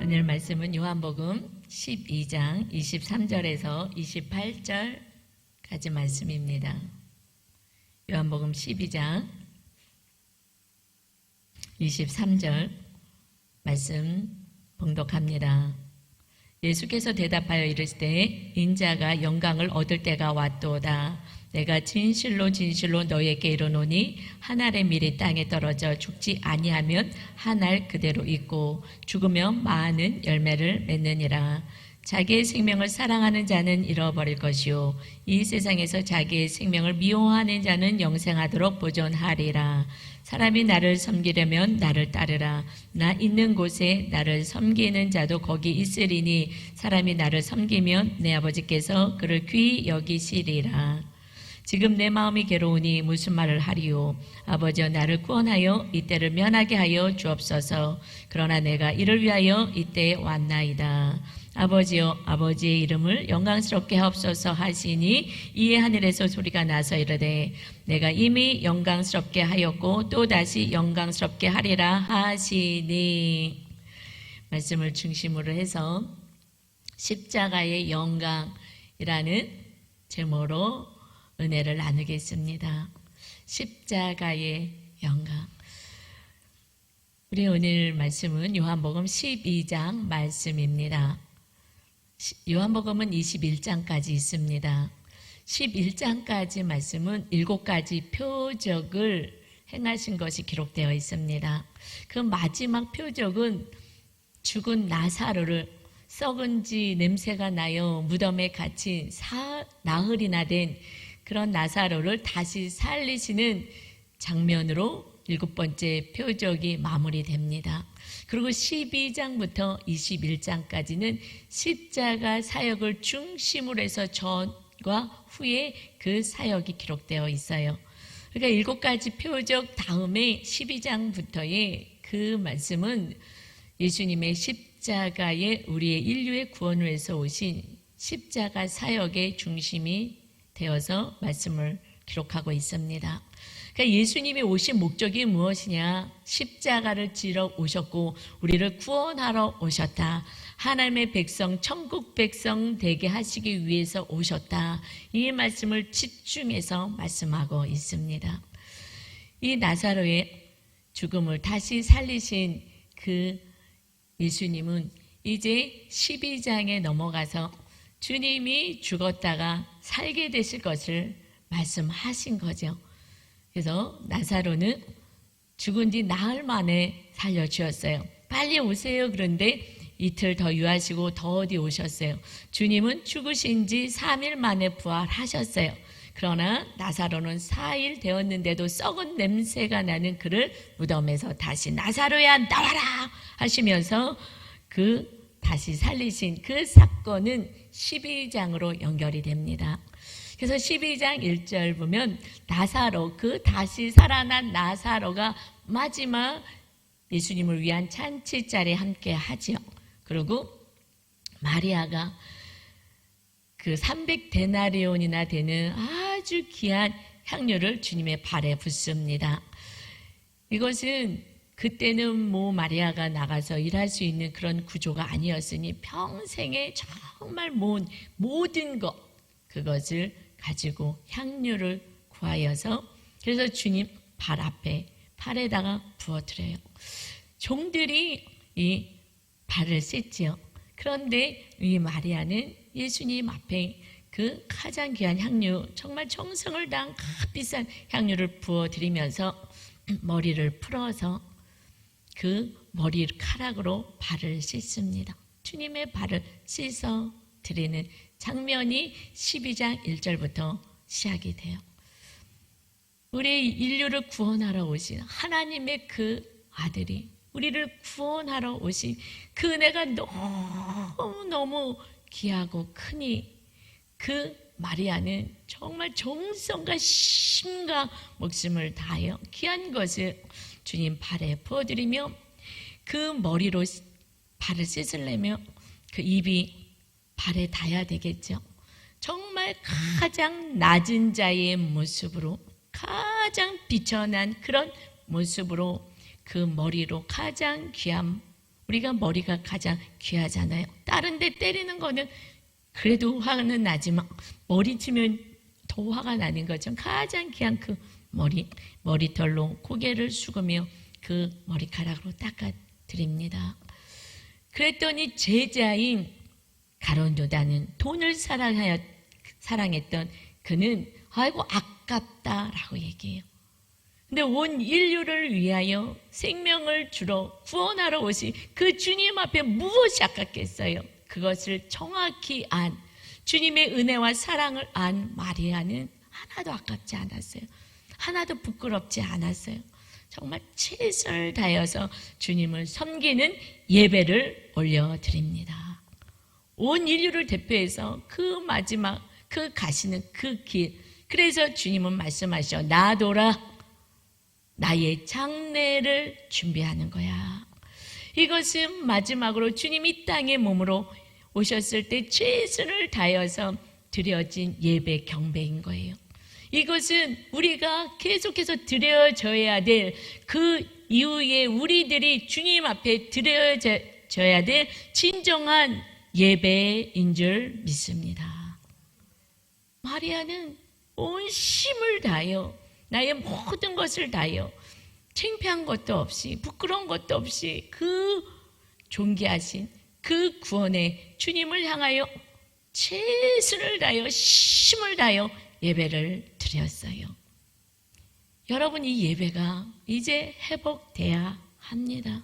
오늘 말씀은 요한복음 12장 23절에서 28절까지 말씀입니다. 요한복음 12장 23절 말씀 봉독합니다. 예수께서 대답하여 이르시되 인자가 영광을 얻을 때가 왔도다. 내가 진실로 진실로 너희에게 이르노니 한 알의 밀이 땅에 떨어져 죽지 아니하면 한 알 그대로 있고 죽으면 많은 열매를 맺느니라. 자기의 생명을 사랑하는 자는 잃어버릴 것이요 이 세상에서 자기의 생명을 미워하는 자는 영생하도록 보존하리라. 사람이 나를 섬기려면 나를 따르라. 나 있는 곳에 나를 섬기는 자도 거기 있으리니 사람이 나를 섬기면 내 아버지께서 그를 귀히 여기시리라. 지금 내 마음이 괴로우니 무슨 말을 하리요. 아버지여 나를 구원하여 이때를 면하게 하여 주옵소서. 그러나 내가 이를 위하여 이때에 왔나이다. 아버지여 아버지의 이름을 영광스럽게 하옵소서 하시니 이에 하늘에서 소리가 나서 이르되 내가 이미 영광스럽게 하였고 또다시 영광스럽게 하리라 하시니. 말씀을 중심으로 해서 십자가의 영광이라는 제목으로 은혜를 나누겠습니다. 십자가의 영광. 우리 오늘 말씀은 요한복음 12장 말씀입니다. 요한복음은 21장까지 있습니다. 11장까지 말씀은 7가지 표적을 행하신 것이 기록되어 있습니다. 그 마지막 표적은 죽은 나사로를 썩은 지 냄새가 나요 무덤에 갇힌 나흘이나 된 그런 나사로를 다시 살리시는 장면으로 7번째 표적이 마무리됩니다. 그리고 12장부터 21장까지는 십자가 사역을 중심으로 해서 전과 후에 그 사역이 기록되어 있어요. 그러니까 7가지 표적 다음에 12장부터의 그 말씀은 예수님의 십자가에 우리의 인류의 구원을 위해서 오신 십자가 사역의 중심이 되어서 말씀을 기록하고 있습니다. 그러니까 예수님이 오신 목적이 무엇이냐? 십자가를 지러 오셨고 우리를 구원하러 오셨다. 하나님의 백성, 천국 백성 되게 하시기 위해서 오셨다. 이 말씀을 집중해서 말씀하고 있습니다. 이 나사로의 죽음을 다시 살리신 그 예수님은 이제 12장에 넘어가서 주님이 죽었다가 살게 되실 것을 말씀하신 거죠. 그래서 나사로는 죽은 뒤 나흘 만에 살려주었어요. 빨리 오세요. 그런데 이틀 더 유하시고 더 어디 오셨어요. 주님은 죽으신 지 3일 만에 부활하셨어요. 그러나 나사로는 4일 되었는데도 썩은 냄새가 나는 그를 무덤에서 다시 나사로야 나와라 하시면서 다시 살리신 그 사건은 12장으로 연결이 됩니다. 그래서 12장 1절 보면 나사로, 그 다시 살아난 나사로가 마지막 예수님을 위한 잔치자리에 함께 하죠. 그리고 마리아가 그 300데나리온이나 되는 아주 귀한 향료를 주님의 발에 붓습니다. 이것은 그때는 마리아가 나가서 일할 수 있는 그런 구조가 아니었으니 평생에 정말 모든 것 그것을 가지고 향료를 구하여서 그래서 주님 발 앞에 팔에다가 부어드려요. 종들이 이 발을 씻지요. 그런데 이 마리아는 예수님 앞에 그 가장 귀한 향료, 정말 정성을 다한 값비싼 향료를 부어드리면서 머리를 풀어서 그 머리카락으로 발을 씻습니다. 주님의 발을 씻어 드리는 장면이 12장 1절부터 시작이 돼요. 우리 인류를 구원하러 오신 하나님의 그 아들이 우리를 구원하러 오신 그 은혜가 너무너무 귀하고 크니 그 마리아는 정말 정성과 심과 목숨을 다하여 귀한 것을 주님 발에 부어드리며 그 머리로 발을 씻으려면 그 입이 발에 닿아야 되겠죠. 정말 가장 낮은 자의 모습으로 가장 비천한 그런 모습으로 그 머리로 가장 귀한 우리가 머리가 가장 귀하잖아요. 다른 데 때리는 거는 그래도 화는 나지만 머리 치면 더 화가 나는 것처럼 가장 귀한 그 머리털로 고개를 숙으며 그 머리카락으로 닦아드립니다. 그랬더니 제자인 가룟 유다는 돈을 사랑했던 그는 아이고 아깝다라고 얘기해요. 근데 온 인류를 위하여 생명을 주러 구원하러 오신 그 주님 앞에 무엇이 아깝겠어요? 그것을 정확히 안 주님의 은혜와 사랑을 안 마리아는 하나도 아깝지 않았어요. 하나도 부끄럽지 않았어요. 정말 최선을 다해서 주님을 섬기는 예배를 올려드립니다. 온 인류를 대표해서 그 마지막 그 가시는 그 길, 그래서 주님은 말씀하셔 놔둬라, 나의 장례를 준비하는 거야. 이것은 마지막으로 주님이 이 땅의 몸으로 오셨을 때 최선을 다해서 드려진 예배 경배인 거예요. 이것은 우리가 계속해서 드려져야 될 그 이후에 우리들이 주님 앞에 드려져야 될 진정한 예배인 줄 믿습니다. 마리아는 온 힘을 다하여 나의 모든 것을 다하여 창피한 것도 없이 부끄러운 것도 없이 그 존귀하신 그 구원의 주님을 향하여 최선을 다하여 힘을 다하여 예배를 드렸어요. 여러분, 이 예배가 이제 회복돼야 합니다.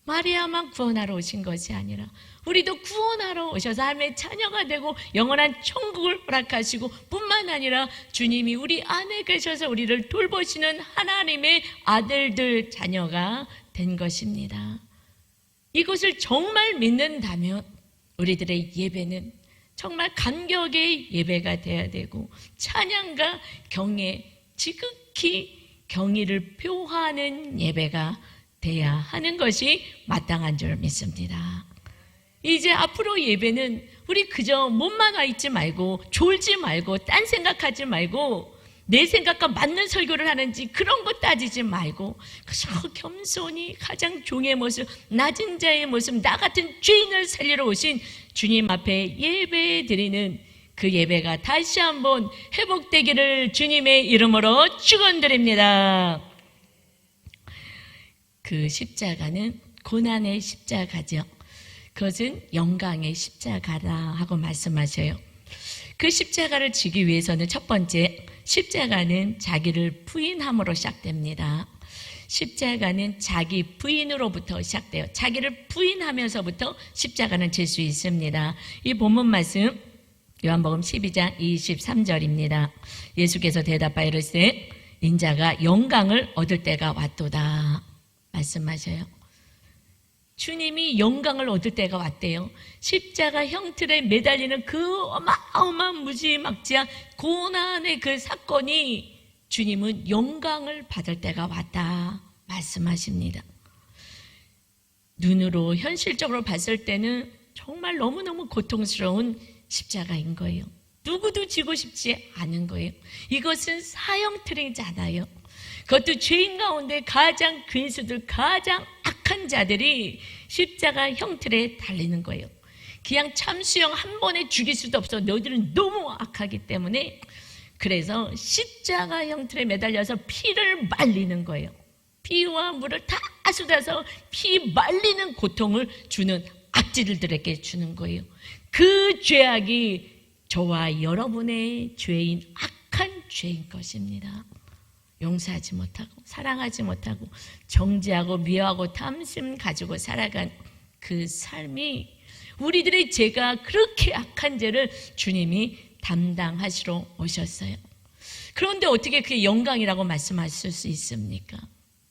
마리아만 구원하러 오신 것이 아니라 우리도 구원하러 오셔서 하나님의 자녀가 되고 영원한 천국을 허락하시고 뿐만 아니라 주님이 우리 안에 계셔서 우리를 돌보시는 하나님의 아들들 자녀가 된 것입니다. 이것을 정말 믿는다면 우리들의 예배는 정말 감격의 예배가 되어야 되고 찬양과 경애, 지극히 경의를 표하는 예배가 돼야 하는 것이 마땅한 줄 믿습니다. 이제 앞으로 예배는 우리 그저 몸만 와 있지 말고 졸지 말고 딴 생각하지 말고 내 생각과 맞는 설교를 하는지 그런 거 따지지 말고 그저 겸손히 가장 종의 모습, 낮은 자의 모습, 나 같은 죄인을 살리러 오신 주님 앞에 예배 드리는 그 예배가 다시 한번 회복되기를 주님의 이름으로 축원드립니다. 그 십자가는 고난의 십자가죠. 그것은 영광의 십자가라 하고 말씀하셔요. 그 십자가를 지기 위해서는 첫 번째, 십자가는 자기를 부인함으로 시작됩니다. 십자가는 자기 부인으로부터 시작돼요. 자기를 부인하면서부터 십자가는 질 수 있습니다. 이 본문 말씀 요한복음 12장 23절입니다. 예수께서 대답하여 이르시되 인자가 영광을 얻을 때가 왔도다 말씀하셔요. 주님이 영광을 얻을 때가 왔대요. 십자가 형틀에 매달리는 그 어마어마한 무지막지한 고난의 그 사건이 주님은 영광을 받을 때가 왔다 말씀하십니다. 눈으로 현실적으로 봤을 때는 정말 너무너무 고통스러운 십자가인 거예요. 누구도 지고 싶지 않은 거예요. 이것은 사형틀이잖아요. 그것도 죄인 가운데 가장 괴수들, 가장 악한 자들이 십자가 형틀에 달리는 거예요. 그냥 참수형 한 번에 죽일 수도 없어. 너희들은 너무 악하기 때문에. 그래서 십자가 형틀에 매달려서 피를 말리는 거예요. 피와 물을 다 쏟아서 피 말리는 고통을 주는 악질들에게 주는 거예요. 그 죄악이 저와 여러분의 죄인, 악한 죄인 것입니다. 용서하지 못하고 사랑하지 못하고 정죄하고 미워하고 탐심 가지고 살아간 그 삶이 우리들의 죄가 그렇게 악한 죄를 주님이 담당하시러 오셨어요. 그런데 어떻게 그게 영광이라고 말씀하실 수 있습니까?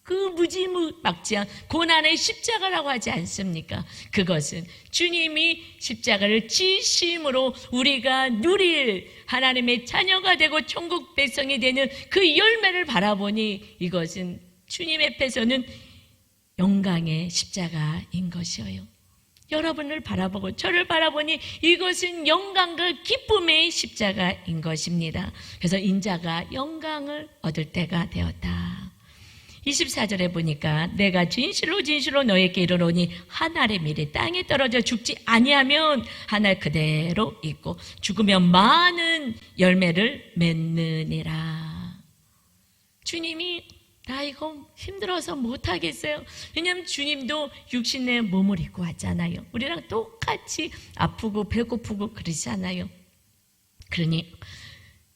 그 무지막지한 고난의 십자가라고 하지 않습니까? 그것은 주님이 십자가를 지심으로 우리가 누릴 하나님의 자녀가 되고 천국 백성이 되는 그 열매를 바라보니 이것은 주님 앞에서는 영광의 십자가인 것이에요. 여러분을 바라보고 저를 바라보니 이것은 영광과 기쁨의 십자가인 것입니다. 그래서 인자가 영광을 얻을 때가 되었다. 24절에 보니까 내가 진실로 진실로 너에게 이르노니 한 알의 밀이 땅에 떨어져 죽지 아니하면 한 알 그대로 있고 죽으면 많은 열매를 맺느니라. 주님이 나 이거 힘들어서 못하겠어요. 왜냐하면 주님도 육신의 몸을 입고 왔잖아요. 우리랑 똑같이 아프고 배고프고 그러잖아요. 그러니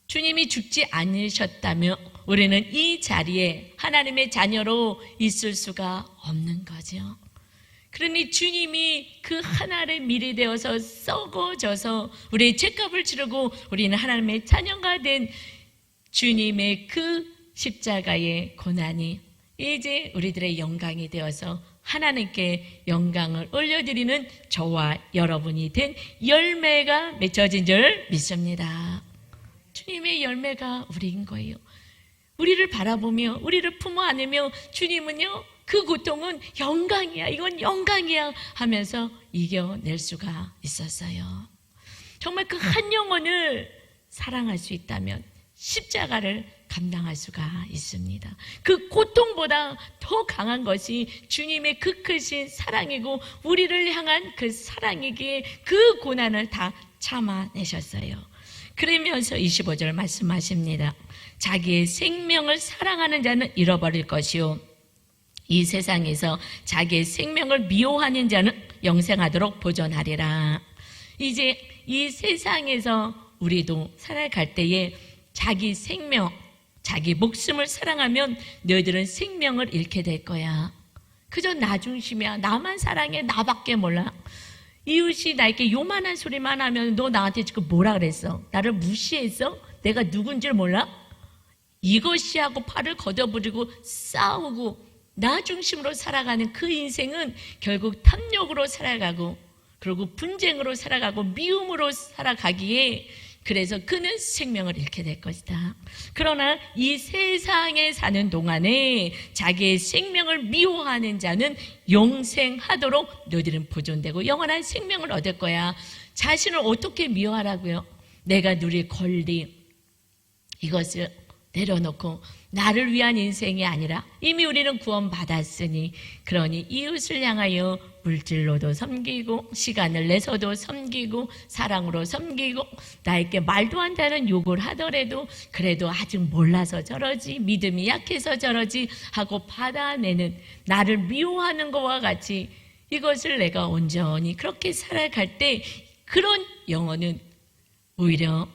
주님이 죽지 않으셨다면 우리는 이 자리에 하나님의 자녀로 있을 수가 없는 거죠. 그러니 주님이 그 하나의 밀이 되어서 썩어져서 우리의 죄값을 치르고 우리는 하나님의 자녀가 된 주님의 그 십자가의 고난이 이제 우리들의 영광이 되어서 하나님께 영광을 올려드리는 저와 여러분이 된 열매가 맺혀진 줄 믿습니다. 주님의 열매가 우리인 거예요. 우리를 바라보며 우리를 품어 안으며 주님은요, 그 고통은 영광이야, 이건 영광이야 하면서 이겨낼 수가 있었어요. 정말 그 한 영혼을 사랑할 수 있다면 십자가를 감당할 수가 있습니다. 그 고통보다 더 강한 것이 주님의 그 크신 사랑이고 우리를 향한 그 사랑이기에 그 고난을 다 참아내셨어요. 그러면서 25절 말씀하십니다. 자기의 생명을 사랑하는 자는 잃어버릴 것이요 이 세상에서 자기의 생명을 미워하는 자는 영생하도록 보존하리라. 이제 이 세상에서 우리도 살아갈 때에 자기 생명, 자기 목숨을 사랑하면 너희들은 생명을 잃게 될 거야. 그저 나 중심이야. 나만 사랑해. 나밖에 몰라. 이웃이 나에게 요만한 소리만 하면 너 나한테 지금 뭐라 그랬어? 나를 무시했어? 내가 누군지 몰라? 이것이 하고 팔을 걷어부리고 싸우고 나 중심으로 살아가는 그 인생은 결국 탐욕으로 살아가고 그리고 분쟁으로 살아가고 미움으로 살아가기에 그래서 그는 생명을 잃게 될 것이다. 그러나 이 세상에 사는 동안에 자기의 생명을 미워하는 자는 영생하도록 너희들은 보존되고 영원한 생명을 얻을 거야. 자신을 어떻게 미워하라고요? 내가 누릴 권리 이것을 내려놓고 나를 위한 인생이 아니라 이미 우리는 구원받았으니 그러니 이웃을 향하여 물질로도 섬기고 시간을 내서도 섬기고 사랑으로 섬기고 나에게 말도 안 되는 욕을 하더라도 그래도 아직 몰라서 저러지 믿음이 약해서 저러지 하고 받아내는 나를 미워하는 것과 같이 이것을 내가 온전히 그렇게 살아갈 때 그런 영혼은 오히려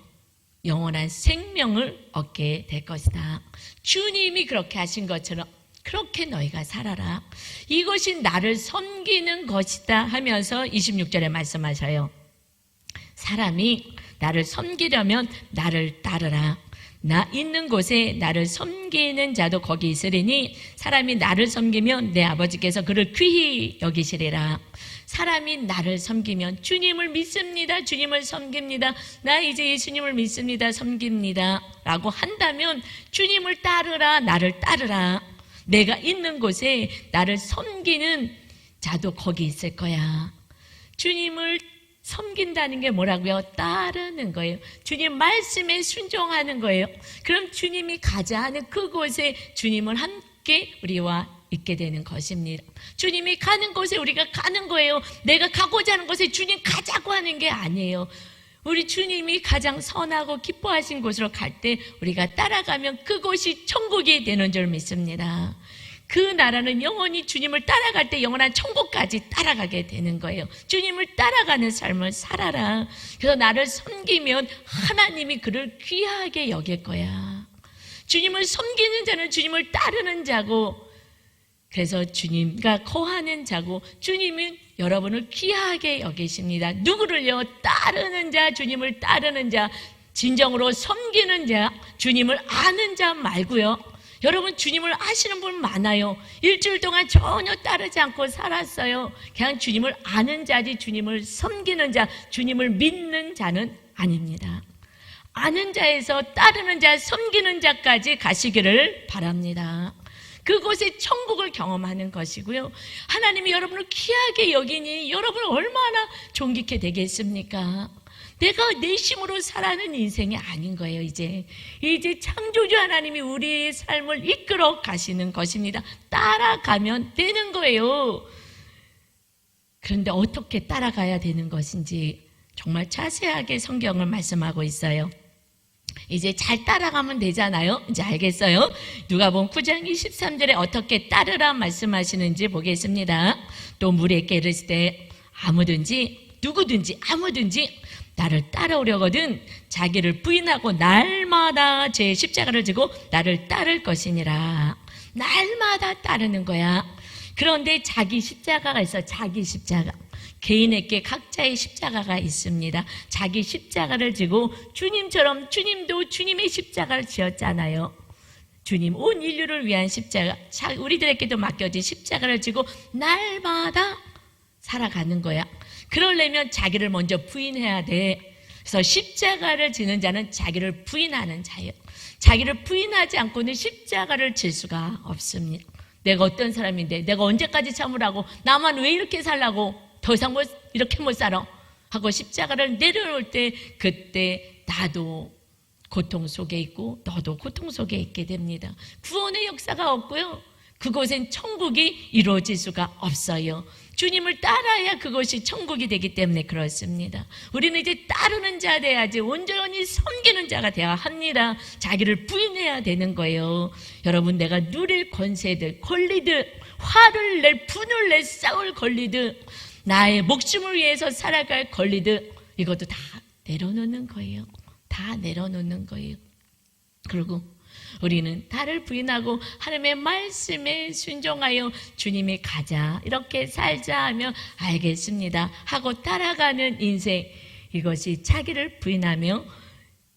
영원한 생명을 얻게 될 것이다. 주님이 그렇게 하신 것처럼 그렇게 너희가 살아라. 이것이 나를 섬기는 것이다 하면서 26절에 말씀하셔요. 사람이 나를 섬기려면 나를 따르라. 나 있는 곳에 나를 섬기는 자도 거기 있으리니 사람이 나를 섬기면 내 아버지께서 그를 귀히 여기시리라. 사람이 나를 섬기면 주님을 믿습니다. 주님을 섬깁니다. 나 이제 예수님을 믿습니다. 섬깁니다. 라고 한다면 주님을 따르라. 나를 따르라. 내가 있는 곳에 나를 섬기는 자도 거기 있을 거야. 주님을 섬긴다는 게 뭐라고요? 따르는 거예요. 주님 말씀에 순종하는 거예요. 그럼 주님이 가자 하는 그곳에 주님을 함께 우리와 있게 되는 것입니다. 주님이 가는 곳에 우리가 가는 거예요. 내가 가고자 하는 곳에 주님 가자고 하는 게 아니에요. 우리 주님이 가장 선하고 기뻐하신 곳으로 갈 때 우리가 따라가면 그곳이 천국이 되는 줄 믿습니다. 그 나라는 영원히 주님을 따라갈 때 영원한 천국까지 따라가게 되는 거예요. 주님을 따라가는 삶을 살아라. 그래서 나를 섬기면 하나님이 그를 귀하게 여길 거야. 주님을 섬기는 자는 주님을 따르는 자고 그래서 주님과 거하는 자고 주님은 여러분을 귀하게 여기십니다. 누구를요? 따르는 자, 주님을 따르는 자, 진정으로 섬기는 자, 주님을 아는 자 말고요. 여러분 주님을 아시는 분 많아요. 일주일 동안 전혀 따르지 않고 살았어요. 그냥 주님을 아는 자지 주님을 섬기는 자, 주님을 믿는 자는 아닙니다. 아는 자에서 따르는 자, 섬기는 자까지 가시기를 바랍니다. 그곳에 천국을 경험하는 것이고요. 하나님이 여러분을 귀하게 여기니 여러분 얼마나 존귀케 되겠습니까? 내가 내 힘으로 살아가는 인생이 아닌 거예요. 이제 창조주 하나님이 우리의 삶을 이끌어 가시는 것입니다. 따라가면 되는 거예요. 그런데 어떻게 따라가야 되는 것인지 정말 자세하게 성경을 말씀하고 있어요. 이제 잘 따라가면 되잖아요. 이제 알겠어요? 누가복음 9장 23절에 어떻게 따르라 말씀하시는지 보겠습니다. 또 무리에게 이르시되 누구든지 아무든지 나를 따라오려거든 자기를 부인하고 날마다 제 십자가를 지고 나를 따를 것이니라. 날마다 따르는 거야. 그런데 자기 십자가가 있어. 자기 십자가. 개인에게 각자의 십자가가 있습니다. 자기 십자가를 지고 주님처럼 주님도 주님의 십자가를 지었잖아요. 주님 온 인류를 위한 십자가, 우리들에게도 맡겨진 십자가를 지고 날마다 살아가는 거야. 그러려면 자기를 먼저 부인해야 돼. 그래서 십자가를 지는 자는 자기를 부인하는 자예요. 자기를 부인하지 않고는 십자가를 질 수가 없습니다. 내가 어떤 사람인데 내가 언제까지 참으라고, 나만 왜 이렇게 살라고, 더 이상 이렇게 못 살아 하고 십자가를 내려놓을 때 그때 나도 고통 속에 있고 너도 고통 속에 있게 됩니다. 구원의 역사가 없고요, 그곳엔 천국이 이루어질 수가 없어요. 주님을 따라야 그것이 천국이 되기 때문에 그렇습니다. 우리는 이제 따르는 자 돼야지, 온전히 섬기는 자가 되어야 합니다. 자기를 부인해야 되는 거예요. 여러분, 내가 누릴 권세들, 권리들, 화를 낼, 분을 낼, 싸울 권리들, 나의 목숨을 위해서 살아갈 권리들, 이것도 다 내려놓는 거예요. 다 내려놓는 거예요. 그리고 우리는 나를 부인하고 하나님의 말씀에 순종하여 주님이 가자, 이렇게 살자 하며 알겠습니다 하고 따라가는 인생, 이것이 자기를 부인하며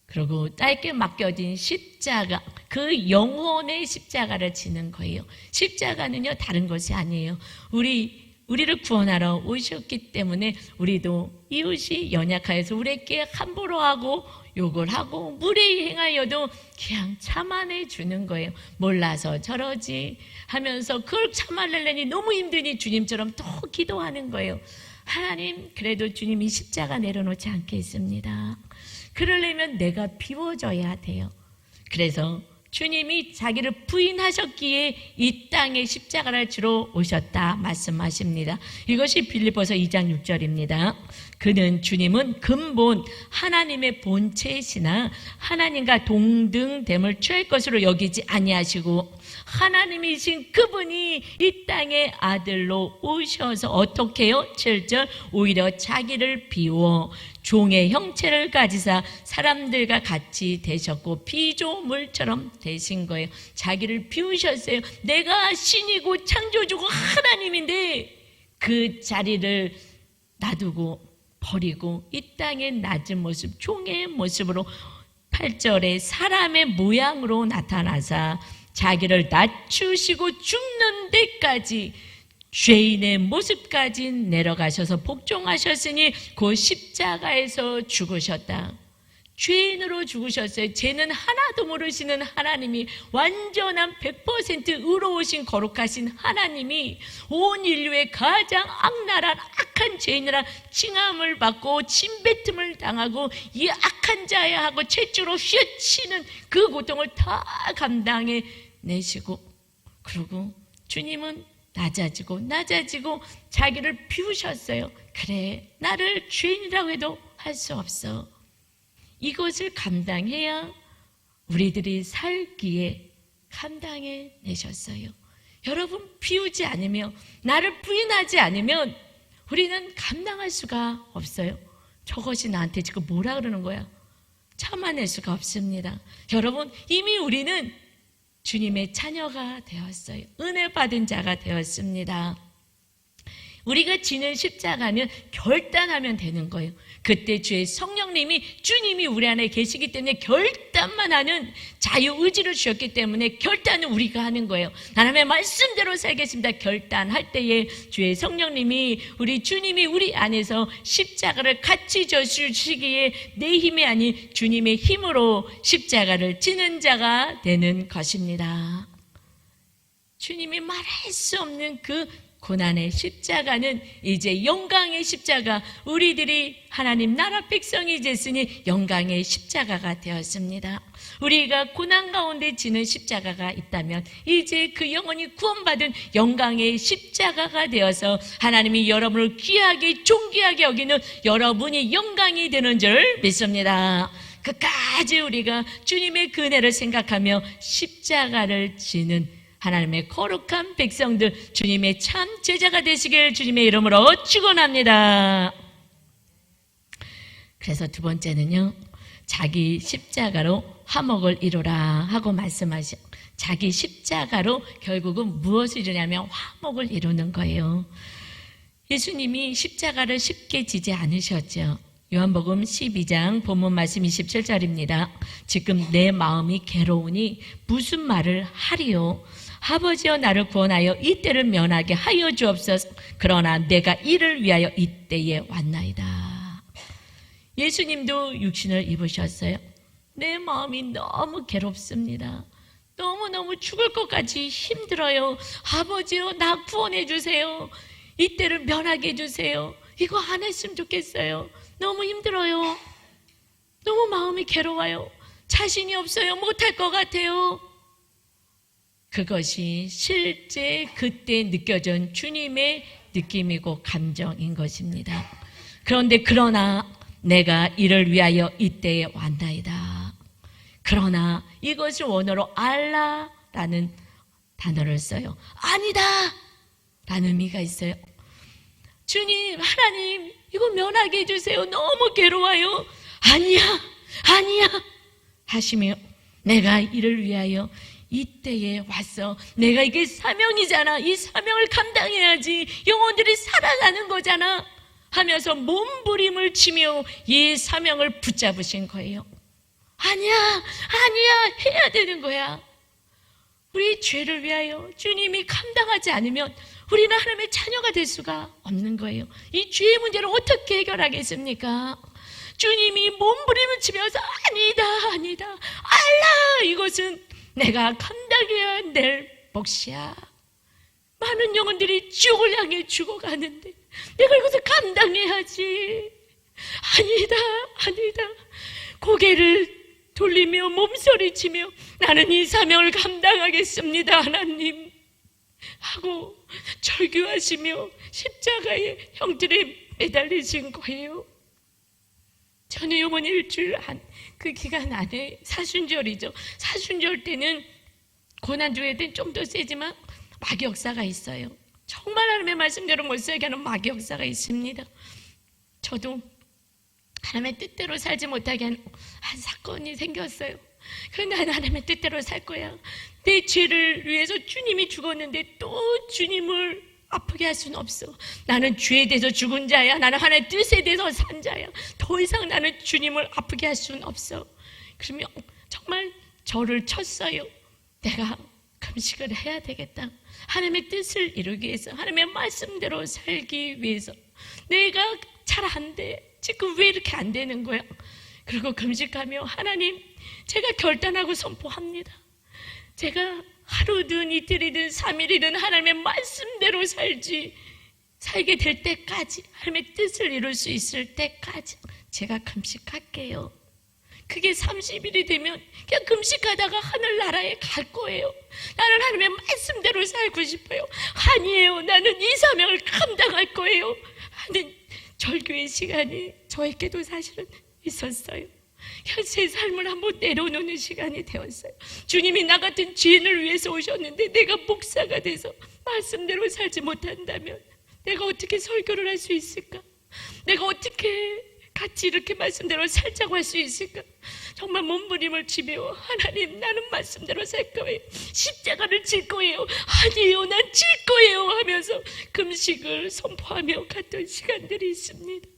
그리고 나에게 맡겨진 십자가, 그 영혼의 십자가를 지는 거예요. 십자가는요 다른 것이 아니에요. 우리를 구원하러 오셨기 때문에 우리도 이웃이 연약하여서 우리에게 함부로 하고 욕을 하고 무례히 행하여도 그냥 참아내 주는 거예요. 몰라서 저러지 하면서 그걸 참아내려니 너무 힘드니 주님처럼 또 기도하는 거예요. 하나님, 그래도 주님이 십자가 내려놓지 않겠습니다. 그러려면 내가 비워져야 돼요. 그래서 주님이 자기를 부인하셨기에 이 땅에 십자가를 지러 오셨다 말씀하십니다. 이것이 빌립보서 2장 6절입니다. 그는, 주님은 근본 하나님의 본체이시나 하나님과 동등됨을 취할 것으로 여기지 아니하시고 하나님이신 그분이 이 땅에 아들로 오셔서 어떻게 해요? 7절, 오히려 자기를 비워 종의 형체를 가지사 사람들과 같이 되셨고 피조물처럼 되신 거예요. 자기를 비우셨어요. 내가 신이고 창조주고 하나님인데 그 자리를 놔두고 버리고 이 땅의 낮은 모습, 종의 모습으로 8절에 사람의 모양으로 나타나사 자기를 낮추시고 죽는 데까지 죄인의 모습까지 내려가셔서 복종하셨으니 그 십자가에서 죽으셨다. 죄인으로 죽으셨어요. 죄는 하나도 모르시는 하나님이, 완전한 100% 의로우신 거룩하신 하나님이 온 인류의 가장 악랄한 악한 죄인이라 칭함을 받고 침뱉음을 당하고 이 악한 자야 하고 채찍으로 휘어치는 그 고통을 다 감당해 내시고, 그리고 주님은 낮아지고 자기를 비우셨어요. 그래, 나를 죄인이라고 해도 할 수 없어. 이것을 감당해야 우리들이 살기에 감당해 내셨어요. 여러분, 비우지 않으면, 나를 부인하지 않으면 우리는 감당할 수가 없어요. 저것이 나한테 지금 뭐라 그러는 거야? 참아낼 수가 없습니다. 여러분, 이미 우리는 주님의 자녀가 되었어요. 은혜 받은 자가 되었습니다. 우리가 지는 십자가는 결단하면 되는 거예요. 그때 주의 성령님이, 주님이 우리 안에 계시기 때문에 결단만 하는 자유의지를 주셨기 때문에 결단은 우리가 하는 거예요. 하나님의 말씀대로 살겠습니다. 결단할 때에 주의 성령님이, 우리 주님이 우리 안에서 십자가를 같이 져주시기에 내 힘이 아닌 주님의 힘으로 십자가를 지는 자가 되는 것입니다. 주님이 말할 수 없는 그 고난의 십자가는 이제 영광의 십자가, 우리들이 하나님 나라 백성이 됐으니 영광의 십자가가 되었습니다. 우리가 고난 가운데 지는 십자가가 있다면 이제 그 영혼이 구원받은 영광의 십자가가 되어서 하나님이 여러분을 귀하게 존귀하게 여기는 여러분이 영광이 되는 줄 믿습니다. 끝까지 우리가 주님의 그 은혜를 생각하며 십자가를 지는 하나님의 거룩한 백성들, 주님의 참 제자가 되시길 주님의 이름으로 축원합니다. 그래서 두 번째는요, 자기 십자가로 화목을 이루라 하고 말씀하셔. 자기 십자가로 결국은 무엇을 이루냐면 화목을 이루는 거예요. 예수님이 십자가를 쉽게 지지 않으셨죠. 요한복음 12장 본문 말씀 27절입니다. 지금 내 마음이 괴로우니 무슨 말을 하리요? 아버지여 나를 구원하여 이때를 면하게 하여 주옵소서. 그러나 내가 이를 위하여 이때에 왔나이다. 예수님도 육신을 입으셨어요. 내 마음이 너무 괴롭습니다. 너무너무 죽을 것 같이 힘들어요. 아버지여 나 구원해 주세요. 이때를 면하게 해주세요. 이거 안 했으면 좋겠어요. 너무 힘들어요. 너무 마음이 괴로워요. 자신이 없어요. 못할 것 같아요. 그것이 실제 그때 느껴진 주님의 느낌이고 감정인 것입니다. 그러나 내가 이를 위하여 이때에 왔나이다. 그러나 이것을 원어로 알라라는 단어를 써요. 아니다 라는 의미가 있어요. 주님, 하나님, 이거 면하게 해주세요. 너무 괴로워요. 아니야 하시며 내가 이를 위하여 이때에 왔어. 내가 이게 사명이잖아. 이 사명을 감당해야지. 영혼들이 살아가는 거잖아 하면서 몸부림을 치며 이 사명을 붙잡으신 거예요. 아니야 해야 되는 거야. 우리 죄를 위하여 주님이 감당하지 않으면 우리는 하나님의 자녀가 될 수가 없는 거예요. 이 죄의 문제를 어떻게 해결하겠습니까? 주님이 몸부림을 치면서 아니다 알라, 이것은 내가 감당해야 될 몫이야. 많은 영혼들이 지옥을 향해 죽어가는데 내가 이것을 감당해야지. 아니다 고개를 돌리며 몸서리치며 나는 이 사명을 감당하겠습니다 하나님 하고 절규하시며 십자가의 형틀에 매달리신 거예요. 저는 이번 일주일 그 기간 안에 사순절이죠. 사순절 때는 고난주의 때는 좀 더 세지만 마귀역사가 있어요. 정말 하나님의 말씀대로 못 살게 하는 마귀역사가 있습니다. 저도 하나님의 뜻대로 살지 못하게 하는 한 사건이 생겼어요. 그런데 나는 하나님의 뜻대로 살 거야. 내 죄를 위해서 주님이 죽었는데 또 주님을 아프게 할 수는 없어. 나는 죄에 대해서 죽은 자야. 나는 하나님의 뜻에 대해서 산 자야. 더 이상 나는 주님을 아프게 할 수는 없어. 그러면 정말 저를 쳤어요. 내가 금식을 해야 되겠다. 하나님의 뜻을 이루기 위해서, 하나님의 말씀대로 살기 위해서. 내가 잘 안 돼. 지금 왜 이렇게 안 되는 거야? 그리고 금식하며 하나님, 제가 결단하고 선포합니다. 제가 하루든 이틀이든 3일이든 하나님의 말씀대로 살게 될 때까지, 하나님의 뜻을 이룰 수 있을 때까지 제가 금식할게요. 그게 30일이 되면 그냥 금식하다가 하늘나라에 갈 거예요. 나는 하나님의 말씀대로 살고 싶어요. 아니에요, 나는 이 사명을 감당할 거예요 하는 절규의 시간이 저에게도 사실은 있었어요. 제 삶을 한번 내려놓는 시간이 되었어요. 주님이 나 같은 죄인을 위해서 오셨는데 내가 목사가 돼서 말씀대로 살지 못한다면 내가 어떻게 설교를 할 수 있을까? 내가 어떻게 같이 이렇게 말씀대로 살자고 할 수 있을까? 정말 몸부림을 치며 하나님, 나는 말씀대로 살 거예요. 십자가를 질 거예요. 아니에요, 난 질 거예요 하면서 금식을 선포하며 갔던 시간들이 있습니다.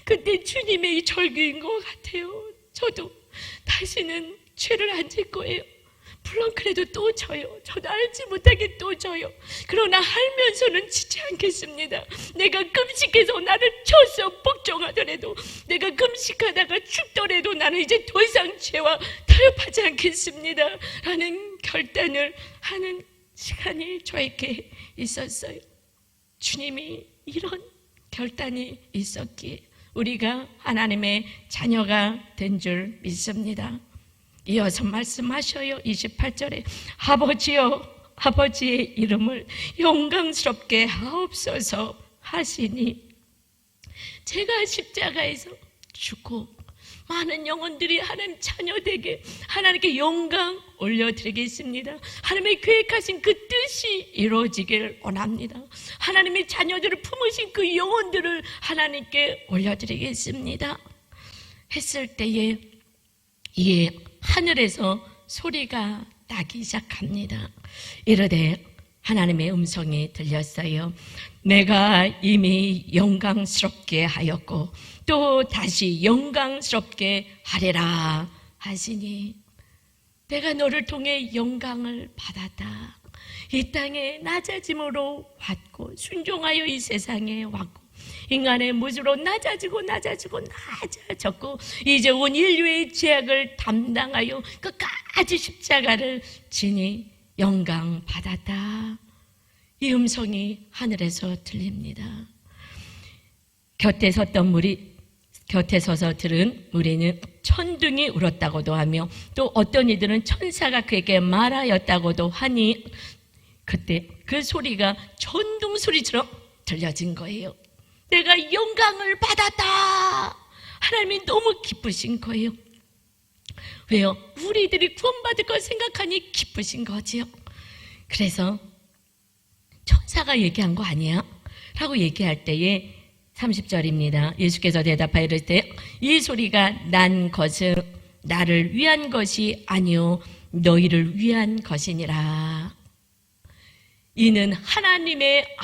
그때 주님의 이 절규인 것 같아요. 저도 다시는 죄를 안 질 거예요. 물론 그래도 또 져요. 저도 알지 못하게 또 져요. 그러나 알면서는 지지 않겠습니다. 내가 금식해서 나를 쳐서 복종하더라도, 내가 금식하다가 죽더라도 나는 이제 더 이상 죄와 타협하지 않겠습니다 라는 결단을 하는 시간이 저에게 있었어요. 주님이 이런 결단이 있었기에 우리가 하나님의 자녀가 된 줄 믿습니다. 이어서 말씀하셔요. 28절에 아버지여, 아버지의 이름을 영광스럽게 하옵소서 하시니, 제가 십자가에서 죽고 많은 영혼들이 하나님 자녀 되게 하나님께 영광 올려드리겠습니다. 하나님의 계획하신 그 뜻이 이루어지길 원합니다. 하나님의 자녀들을 품으신 그 영혼들을 하나님께 올려드리겠습니다 했을 때에 이 하늘에서 소리가 나기 시작합니다. 이르되 하나님의 음성이 들렸어요. 내가 이미 영광스럽게 하였고 또 다시 영광스럽게 하리라 하시니, 내가 너를 통해 영광을 받았다. 이 땅에 낮아짐으로 왔고 순종하여 이 세상에 왔고 인간의 모습으로 낮아지고 낮아졌고 이제 온 인류의 죄악을 담당하여 끝까지 십자가를 지니 영광 받았다. 이 음성이 하늘에서 들립니다. 곁에 서서 들은 무리는 천둥이 울었다고도 하며 또 어떤 이들은 천사가 그에게 말하였다고도 하니, 그때 그 소리가 천둥 소리처럼 들려진 거예요. 내가 영광을 받았다. 하나님이 너무 기쁘신 거예요. 왜요? 우리들이 구원받을 걸 생각하니 기쁘신 거지요. 그래서 천사가 얘기한 거 아니야? 라고 얘기할 때에 30절입니다. 예수께서 대답하여 이르시되 이 소리가 난 것은 나를 위한 것이 아니요 너희를 위한 것이니라. 이는 하나님의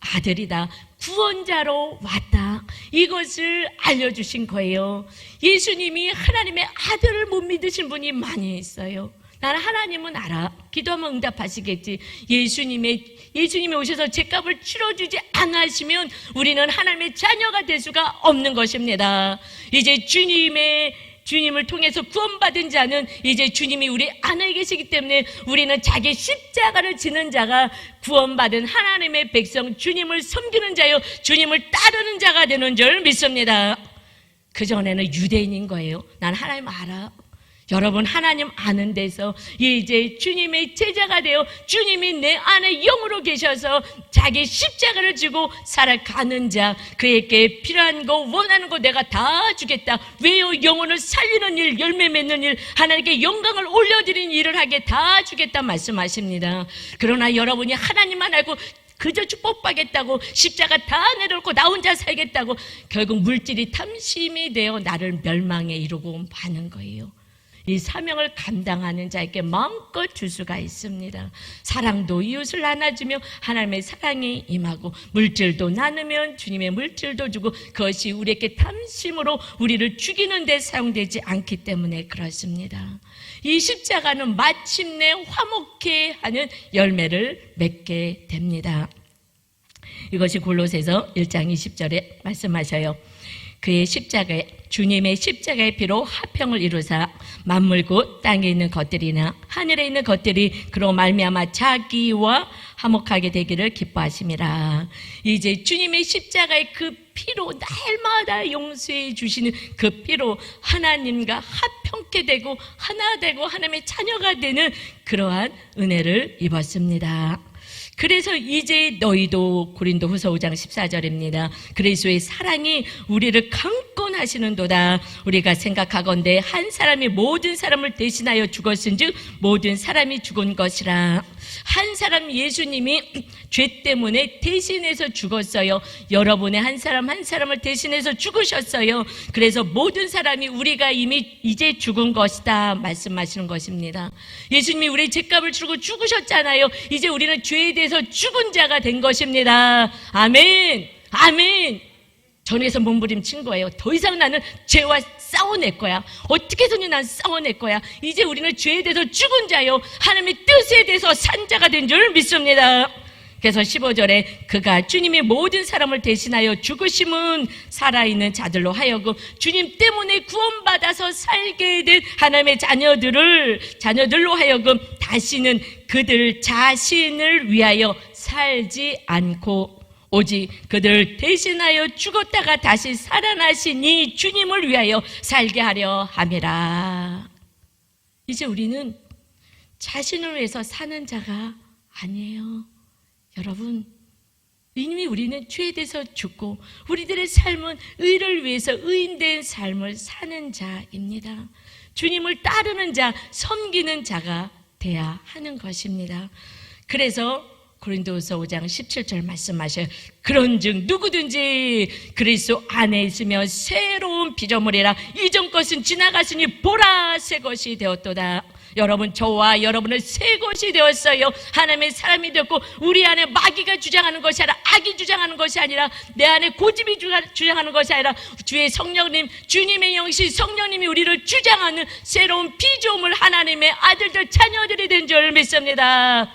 아들이다. 구원자로 왔다. 이것을 알려주신 거예요. 예수님이 하나님의 아들을 못 믿으신 분이 많이 있어요. 나는 하나님은 알아. 기도하면 응답하시겠지. 예수님이 오셔서 죄값을 치러주지 않으시면 우리는 하나님의 자녀가 될 수가 없는 것입니다. 이제 주님을 통해서 구원받은 자는 이제 주님이 우리 안에 계시기 때문에 우리는 자기 십자가를 지는 자가 구원받은 하나님의 백성, 주님을 섬기는 자요 주님을 따르는 자가 되는 줄 믿습니다. 그전에는 유대인인 거예요. 난 하나님 알아. 여러분 하나님 아는 데서 이제 주님의 제자가 되어 주님이 내 안에 영으로 계셔서 자기 십자가를 지고 살아가는 자, 그에게 필요한 거 원하는 거 내가 다 주겠다. 왜요? 영혼을 살리는 일, 열매 맺는 일, 하나님께 영광을 올려드리는 일을 하게 다 주겠다 말씀하십니다. 그러나 여러분이 하나님만 알고 그저 축복받겠다고 십자가 다 내려놓고 나 혼자 살겠다고 결국 물질이 탐심이 되어 나를 멸망에 이르고 마는 거예요. 이 사명을 감당하는 자에게 마음껏 줄 수가 있습니다. 사랑도 이웃을 나눠주며 하나님의 사랑이 임하고 물질도 나누면 주님의 물질도 주고 그것이 우리에게 탐심으로 우리를 죽이는 데 사용되지 않기 때문에 그렇습니다. 이 십자가는 마침내 화목해 하는 열매를 맺게 됩니다. 이것이 골로새서 1장 20절에 말씀하셔요. 그의 십자가에 주님의 십자가의 피로 화평을 이루사 만물 곧 땅에 있는 것들이나 하늘에 있는 것들이 그로 말미암아 자기와 화목하게 되기를 기뻐하심이라. 이제 주님의 십자가의 그 피로 날마다 용서해 주시는 그 피로 하나님과 화평케 되고 하나 되고 하나님의 자녀가 되는 그러한 은혜를 입었습니다. 그래서 이제 너희도 고린도후서 5장 14절입니다. 그리스도의 사랑이 우리를 강권하시는도다. 우리가 생각하건대 한 사람이 모든 사람을 대신하여 죽었은즉 모든 사람이 죽은 것이라. 한 사람 예수님이 죄 때문에 대신해서 죽었어요. 여러분의 한 사람을 대신해서 죽으셨어요. 그래서 모든 사람이 우리가 이미 이제 죽은 것이다 말씀하시는 것입니다. 예수님이 우리의 죄값을 치르고 죽으셨잖아요. 이제 우리는 죄에 대해서 죽은 자가 된 것입니다. 아멘, 아멘. 전에서 몸부림친 거예요. 더 이상 나는 죄와 싸워낼 거야. 어떻게 해서든 난 싸워낼 거야. 이제 우리는 죄에 대해서 죽은 자요 하나님의 뜻에 대해서 산 자가 된 줄 믿습니다. 그래서 15절에 그가 주님의 모든 사람을 대신하여 죽으심은 살아있는 자들로 하여금 주님 때문에 구원받아서 살게 된 하나님의 자녀들로 하여금 다시는 그들 자신을 위하여 살지 않고 오직 그들을 대신하여 죽었다가 다시 살아나신 이 주님을 위하여 살게 하려 함이라. 이제 우리는 자신을 위해서 사는 자가 아니에요. 여러분, 이미 우리는 죄에 대해서 죽고 우리들의 삶은 의를 위해서 의인된 삶을 사는 자입니다. 주님을 따르는 자, 섬기는 자가 돼야 하는 것입니다. 그래서 고린도후서 5장 17절 말씀하셔요. 그런즉 누구든지 그리스도 안에 있으며 새로운 피조물이라 이전 것은 지나갔으니 보라 새 것이 되었도다. 여러분, 저와 여러분은 새 것이 되었어요. 하나님의 사람이 되었고 우리 안에 마귀가 주장하는 것이 아니라 악이 주장하는 것이 아니라 내 안에 고집이 주장하는 것이 아니라 주의 성령님, 주님의 영신 성령님이 우리를 주장하는 새로운 피조물 하나님의 아들들 자녀들이 된 줄 믿습니다.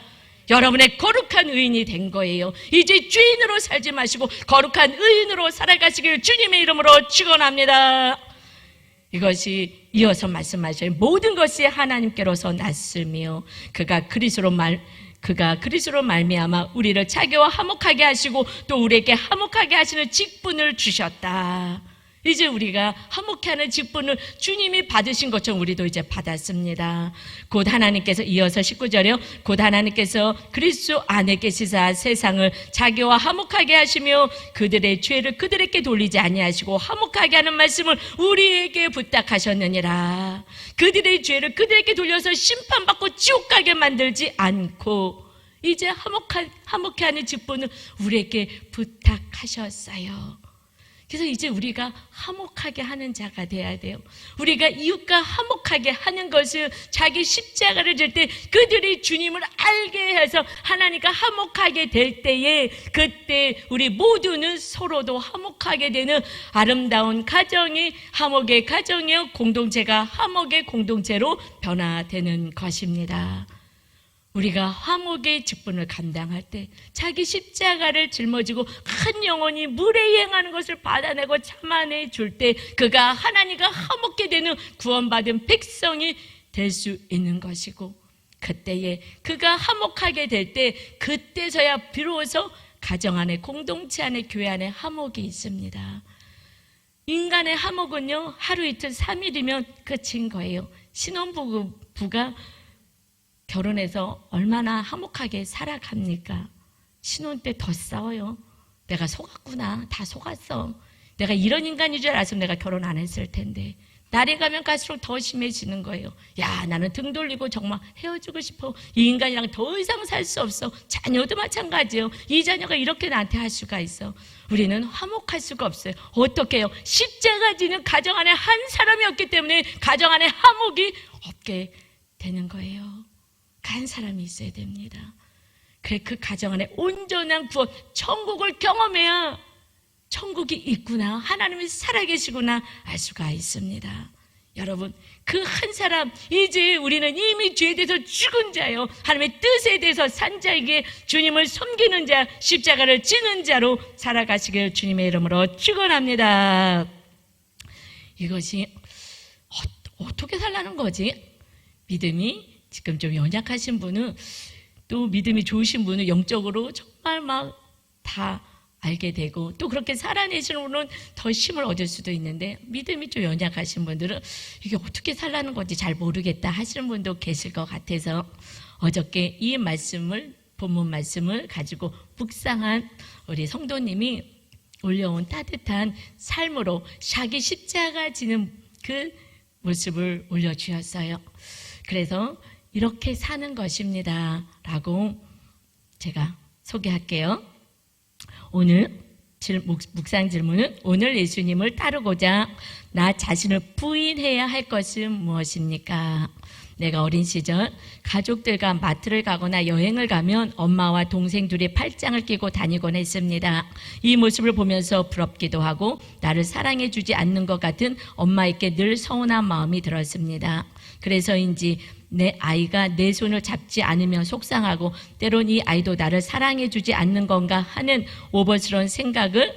여러분의 거룩한 의인이 된 거예요. 이제 죄인으로 살지 마시고 거룩한 의인으로 살아가시길 주님의 이름으로 축원합니다. 이것이 이어서 말씀하셔요. 모든 것이 하나님께로서 났으며 그가 그리스도로 말미암아 우리를 자기와 화목하게 하시고 또 우리에게 화목하게 하시는 직분을 주셨다. 이제 우리가 화목케 하는 직분을 주님이 받으신 것처럼 우리도 이제 받았습니다. 곧 하나님께서 이어서 19절이요. 곧 하나님께서 그리스도 안에 계시사 세상을 자기와 화목하게 하시며 그들의 죄를 그들에게 돌리지 아니하시고 화목하게 하는 말씀을 우리에게 부탁하셨느니라. 그들의 죄를 그들에게 돌려서 심판받고 지옥 가게 만들지 않고 이제 화목케 하는 직분을 우리에게 부탁하셨어요. 그래서 이제 우리가 화목하게 하는 자가 돼야 돼요. 우리가 이웃과 화목하게 하는 것은 자기 십자가를 질 때 그들이 주님을 알게 해서 하나님과 화목하게 될 때에 그때 우리 모두는 서로도 화목하게 되는 아름다운 가정이 화목의 가정이요 공동체가 화목의 공동체로 변화되는 것입니다. 우리가 화목의 직분을 감당할 때 자기 십자가를 짊어지고 한 영혼이 물에 행하는 것을 받아내고 참아내 줄 때 그가 하나님과 화목게 되는 구원받은 백성이 될 수 있는 것이고 그때에 그가 화목하게 될 때 그때서야 비로소 가정 안에 공동체 안에 교회 안에 화목이 있습니다. 인간의 화목은요 하루 이틀 3일이면 끝인 거예요. 신혼부가 결혼해서 얼마나 화목하게 살아갑니까? 신혼 때 더 싸워요. 내가 속았구나. 다 속았어. 내가 이런 인간인 줄 알았으면 내가 결혼 안 했을 텐데. 날이 가면 갈수록 더 심해지는 거예요. 야, 나는 등 돌리고 정말 헤어지고 싶어. 이 인간이랑 더 이상 살 수 없어. 자녀도 마찬가지예요. 이 자녀가 이렇게 나한테 할 수가 있어. 우리는 화목할 수가 없어요. 어떻게 해요? 십자가 지는 가정 안에 한 사람이 없기 때문에 가정 안에 화목이 없게 되는 거예요. 한 사람이 있어야 됩니다. 그래 그 가정 안에 온전한 구원, 천국을 경험해야 천국이 있구나, 하나님이 살아계시구나 알 수가 있습니다. 여러분, 그 한 사람, 이제 우리는 이미 죄에 대해서 죽은 자요, 하나님의 뜻에 대해서 산 자에게 주님을 섬기는 자, 십자가를 지는 자로 살아가시길 주님의 이름으로 축원합니다. 이것이 어떻게 살라는 거지? 믿음이 지금 좀 연약하신 분은, 또 믿음이 좋으신 분은 영적으로 정말 막 다 알게 되고, 또 그렇게 살아내시는 분은 더 힘을 얻을 수도 있는데, 믿음이 좀 연약하신 분들은 이게 어떻게 살라는 건지 잘 모르겠다 하시는 분도 계실 것 같아서 어저께 이 말씀을, 본문 말씀을 가지고 묵상한 우리 성도님이 올려온 따뜻한 삶으로 자기 십자가 지는 그 모습을 올려주셨어요. 그래서 이렇게 사는 것입니다 라고 제가 소개할게요. 오늘 묵상 질문은, 오늘 예수님을 따르고자 나 자신을 부인해야 할 것은 무엇입니까? 내가 어린 시절 가족들과 마트를 가거나 여행을 가면 엄마와 동생 둘이 팔짱을 끼고 다니곤 했습니다. 이 모습을 보면서 부럽기도 하고 나를 사랑해 주지 않는 것 같은 엄마에게 늘 서운한 마음이 들었습니다. 그래서인지 내 아이가 내 손을 잡지 않으면 속상하고, 때론 이 아이도 나를 사랑해 주지 않는 건가 하는 오버스러운 생각을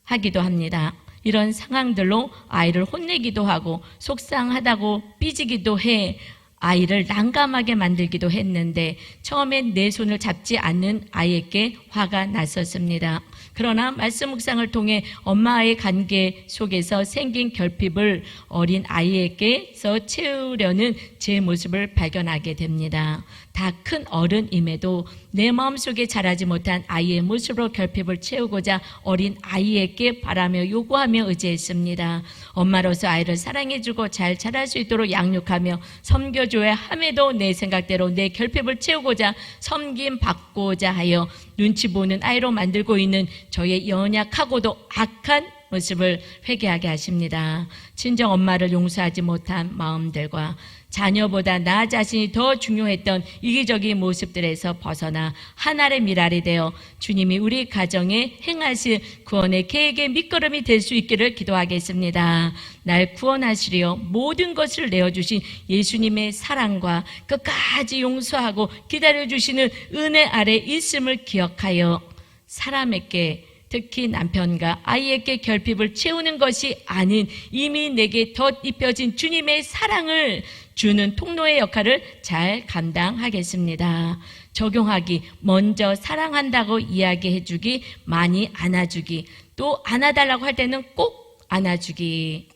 하기도 합니다. 이런 상황들로 아이를 혼내기도 하고 속상하다고 삐지기도 해 아이를 난감하게 만들기도 했는데 처음엔 내 손을 잡지 않는 아이에게 화가 났었습니다. 그러나 말씀 묵상을 통해 엄마와의 관계 속에서 생긴 결핍을 어린 아이에게서 채우려는 제 모습을 발견하게 됩니다. 다 큰 어른임에도 내 마음속에 자라지 못한 아이의 모습으로 결핍을 채우고자 어린 아이에게 바라며 요구하며 의지했습니다. 엄마로서 아이를 사랑해주고 잘 자랄 수 있도록 양육하며 섬겨줘야 함에도 내 생각대로 내 결핍을 채우고자 섬김받고자 하여 눈치 보는 아이로 만들고 있는 저의 연약하고도 악한 모습을 회개하게 하십니다. 친정 엄마를 용서하지 못한 마음들과 자녀보다 나 자신이 더 중요했던 이기적인 모습들에서 벗어나 하나의 미랄이 되어 주님이 우리 가정에 행하실 구원의 계획의 밑거름이 될 수 있기를 기도하겠습니다. 날 구원하시려 모든 것을 내어주신 예수님의 사랑과 끝까지 용서하고 기다려주시는 은혜 아래 있음을 기억하여 사람에게 특히 남편과 아이에게 결핍을 채우는 것이 아닌 이미 내게 덧입혀진 주님의 사랑을 주는 통로의 역할을 잘 감당하겠습니다. 적용하기, 먼저 사랑한다고 이야기해주기, 많이 안아주기, 또 안아달라고 할 때는 꼭 안아주기.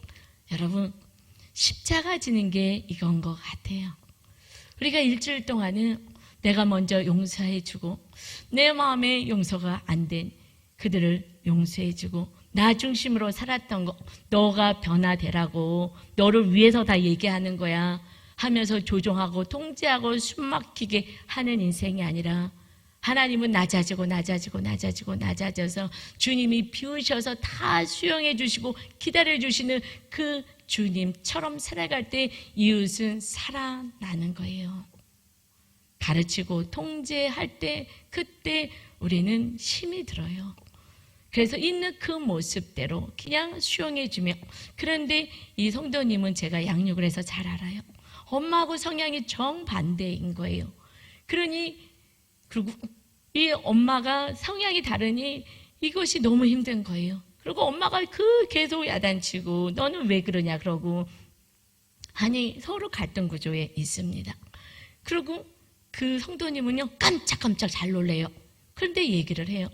여러분, 십자가 지는 게 이건 것 같아요. 우리가 일주일 동안은 내가 먼저 용서해주고 내 마음에 용서가 안 된 그들을 용서해주고 나 중심으로 살았던 거 너가 변화되라고 너를 위해서 다 얘기하는 거야 하면서 조종하고 통제하고 숨막히게 하는 인생이 아니라 하나님은 낮아지고 낮아져서 주님이 비우셔서 다 수용해 주시고 기다려 주시는 그 주님처럼 살아갈 때 이웃은 살아나는 거예요. 가르치고 통제할 때 그때 우리는 힘이 들어요. 그래서 있는 그 모습대로 그냥 수용해주며, 그런데 이 성도님은 제가 양육을 해서 잘 알아요. 엄마하고 성향이 정반대인 거예요. 그러니 그리고 이 엄마가 성향이 다르니 이것이 너무 힘든 거예요. 그리고 엄마가 계속 야단치고 너는 왜 그러냐 그러고 아니 서로 갈등 구조에 있습니다. 그리고 그 성도님은요 깜짝깜짝 잘 놀래요. 그런데 얘기를 해요.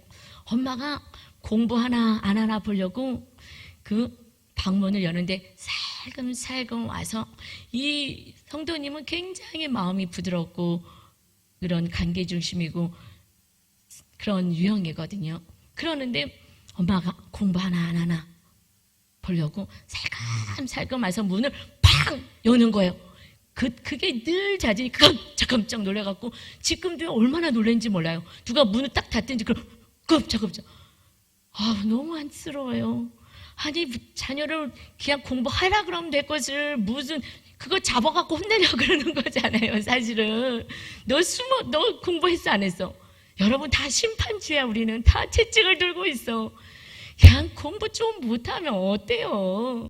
엄마가 공부 하나 안 하나 보려고 그 방문을 여는데 살금살금 와서, 이 성도님은 굉장히 마음이 부드럽고 그런 관계 중심이고 그런 유형이거든요. 그러는데 엄마가 공부 하나 안 하나 보려고 살금살금 와서 문을 팡 여는 거예요. 그게 늘 자진이 깜짝 놀래갖고 지금도 얼마나 놀란지 몰라요. 누가 문을 딱 닫든지 깜짝 너무 안쓰러워요. 아니 자녀를 그냥 공부하라 그러면 될 것을 무슨 그거 잡아갖고 혼내려고 그러는 거잖아요. 사실은 너 공부했어 안 했어? 여러분 다 심판주야. 우리는 다 채찍을 들고 있어. 그냥 공부 좀 못하면 어때요?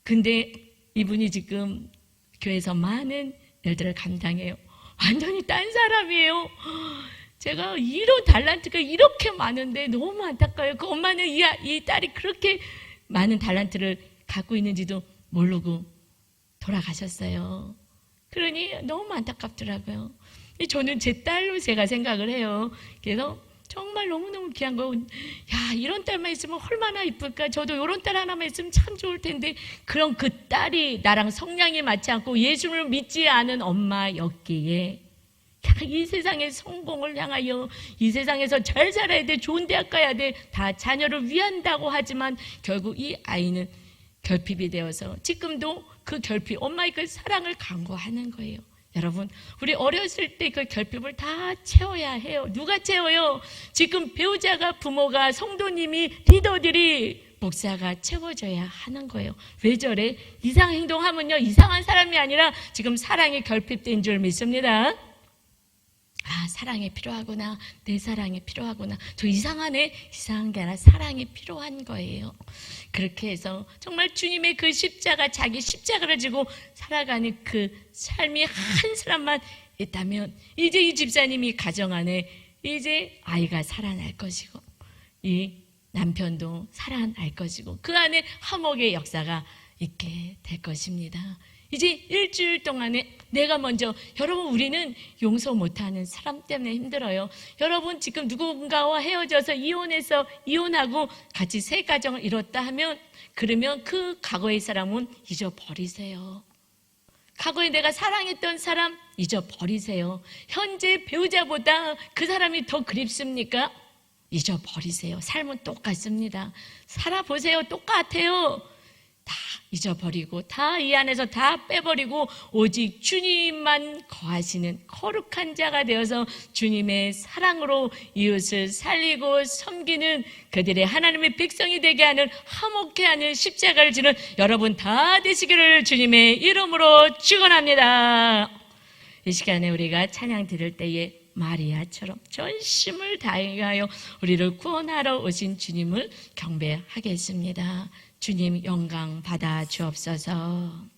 근데 이분이 지금 교회에서 많은 일들을 감당해요. 완전히 딴 사람이에요. 제가 이런 달란트가 이렇게 많은데 너무 안타까워요. 그 엄마는 이 딸이 그렇게 많은 달란트를 갖고 있는지도 모르고 돌아가셨어요. 그러니 너무 안타깝더라고요. 저는 제 딸로 제가 생각을 해요. 그래서 정말 너무너무 귀한 거, 야 이런 딸만 있으면 얼마나 이쁠까. 저도 이런 딸 하나만 있으면 참 좋을 텐데, 그런 그 딸이 나랑 성향이 맞지 않고 예수를 믿지 않은 엄마였기에 이 세상의 성공을 향하여 이 세상에서 잘 살아야 돼, 좋은 대학 가야 돼, 다 자녀를 위한다고 하지만 결국 이 아이는 결핍이 되어서 지금도 그 결핍, 엄마의 그 사랑을 간구하는 거예요. 여러분, 우리 어렸을 때 그 결핍을 다 채워야 해요. 누가 채워요? 지금 배우자가, 부모가, 성도님이, 리더들이, 목사가 채워줘야 하는 거예요. 왜 저래? 이상한 행동하면요 이상한 사람이 아니라 지금 사랑이 결핍된 줄 믿습니다. 사랑이 필요하구나. 내 사랑이 필요하구나. 저 이상하네. 이상한 게 아니라 사랑이 필요한 거예요. 그렇게 해서 정말 주님의 그 십자가, 자기 십자가를 지고 살아가는 그 삶이 한 사람만 있다면 이제 이 집사님이 가정 안에 이제 아이가 살아날 것이고 이 남편도 살아날 것이고 그 안에 화목의 역사가 있게 될 것입니다. 이제 일주일 동안에 내가 먼저, 여러분 우리는 용서 못하는 사람 때문에 힘들어요. 여러분 지금 누군가와 헤어져서 이혼하고 같이 새 가정을 이뤘다 하면, 그러면 그 과거의 사람은 잊어버리세요. 과거에 내가 사랑했던 사람 잊어버리세요. 현재 배우자보다 그 사람이 더 그립습니까? 잊어버리세요. 삶은 똑같습니다. 살아보세요. 똑같아요. 다 잊어버리고 다 이 안에서 다 빼버리고 오직 주님만 거하시는 거룩한 자가 되어서 주님의 사랑으로 이웃을 살리고 섬기는, 그들의 하나님의 백성이 되게 하는, 화목케 하는, 십자가를 지는 여러분 다 되시기를 주님의 이름으로 축원합니다. 이 시간에 우리가 찬양 드릴 때에 마리아처럼 전심을 다하여 우리를 구원하러 오신 주님을 경배하겠습니다. 주님 영광 받아 주옵소서.